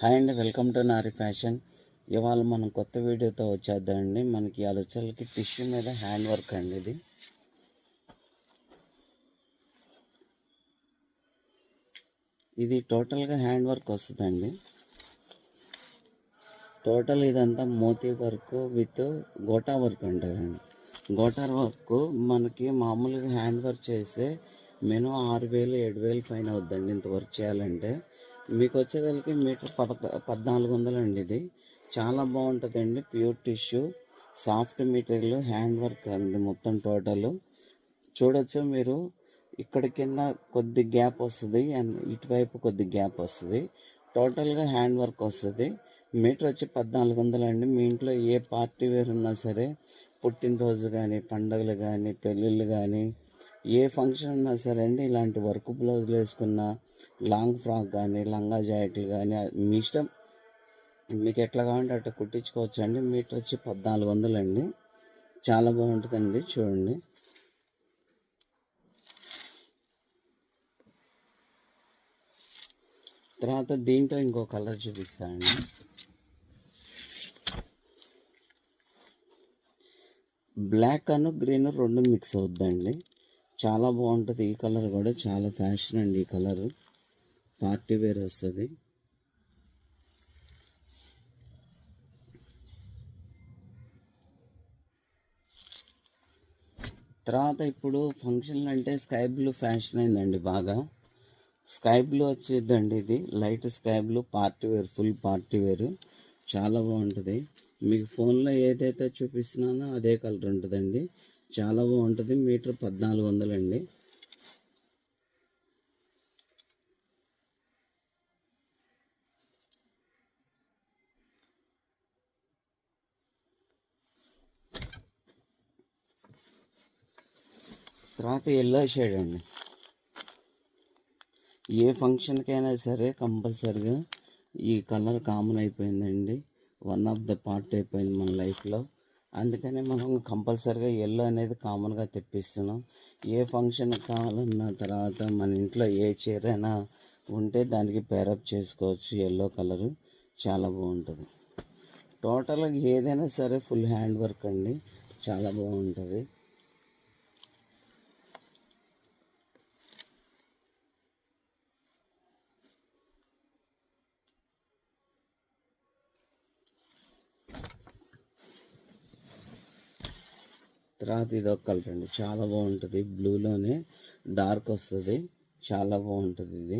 Hi అండి, welcome to Nari fashion. ఇవాళ మనం కొత్త వీడియోతో వచ్చేద్దామండి. మనకి వచ్చేసరికి టిష్యూ మీద హ్యాండ్ వర్క్ అండి. ఇది టోటల్గా హ్యాండ్ వర్క్ వస్తుందండి. టోటల్ ఇదంతా moti work with gota work అంటారండి. గోటా వర్క్ మనకి మామూలుగా హ్యాండ్ వర్క్ చేస్తే మినిమం 6,000 7,000 పైన అవుద్దండి. ఇంత వర్క్ చేయాలంటే మీకు వచ్చేదానికి మీటర్ 1400 అండి. ఇది చాలా బాగుంటుందండి. Pure tissue, soft material, hand work అండి. మొత్తం టోటల్ చూడొచ్చు మీరు. ఇక్కడ కింద కొద్ది గ్యాప్ వస్తుంది అండ్ ఇటువైపు కొద్ది గ్యాప్ వస్తుంది. టోటల్గా హ్యాండ్ వర్క్ వస్తుంది. మీటర్ వచ్చి 1400 అండి. మీ ఇంట్లో ఏ పార్టీ వేర్ ఉన్నా సరే, పుట్టినరోజు కానీ, పండుగలు కానీ, పెళ్ళిళ్ళు కానీ, ఏ ఫంక్షన్ ఉన్నా సరే అండి, ఇలాంటి వర్క్ బ్లౌజులు వేసుకున్న, లాంగ్ ఫ్రాక్ కానీ, లంగా జాకెట్లు కానీ మీ ఇష్టం, మీకు ఎట్లా కావాలంటే అట్లా కుట్టించుకోవచ్చు అండి. మీటర్ వచ్చి 1400 అండి. చాలా బాగుంటుందండి. చూడండి. తర్వాత దీంట్లో ఇంకో కలర్ చూపిస్తానండి. బ్లాక్ అను గ్రీన్ రెండు మిక్స్ అవుద్దండి. చాలా బాగుంటుంది. ఈ కలర్ కూడా చాలా ఫ్యాషన్ అండి. ఈ కలర్ పార్టీ వేర్ వస్తుంది. తర్వాత ఇప్పుడు ఫంక్షన్లు అంటే స్కై బ్లూ ఫ్యాషన్ అయిందండి బాగా. స్కై బ్లూ వచ్చేద్దండి. ఇది light sky blue party wear, full party wear. చాలా బాగుంటుంది. మీకు ఫోన్లో ఏదైతే చూపిస్తున్నానో అదే కలర్ ఉంటుందండి. చాలా బాగుంటుంది. మీటర్ 1400 అండి. తర్వాత ఎల్లో షేడ్ అండి. ఏ ఫంక్షన్కైనా సరే కంపల్సరిగా ఈ కలర్ కామన్ అయిపోయిందండి. వన్ ఆఫ్ ద పార్ట్ అయిపోయింది మన లైఫ్లో. అందుకనే మనం కంపల్సరిగా ఎల్లో అనేది కామన్గా తెప్పిస్తున్నాం. ఏ ఫంక్షన్ కావాలన్నా, తర్వాత మన ఇంట్లో ఏ చీర అయినా ఉంటే దానికి పేరప్ చేసుకోవచ్చు. ఎల్లో కలరు చాలా బాగుంటుంది. టోటల్గా ఏదైనా సరే ఫుల్ హ్యాండ్ వర్క్ అండి. చాలా బాగుంటుంది. తర్వాత ఇదొక కలర్ అండి. చాలా బాగుంటుంది. బ్లూలోనే డార్క్ వస్తుంది. చాలా బాగుంటుంది ఇది.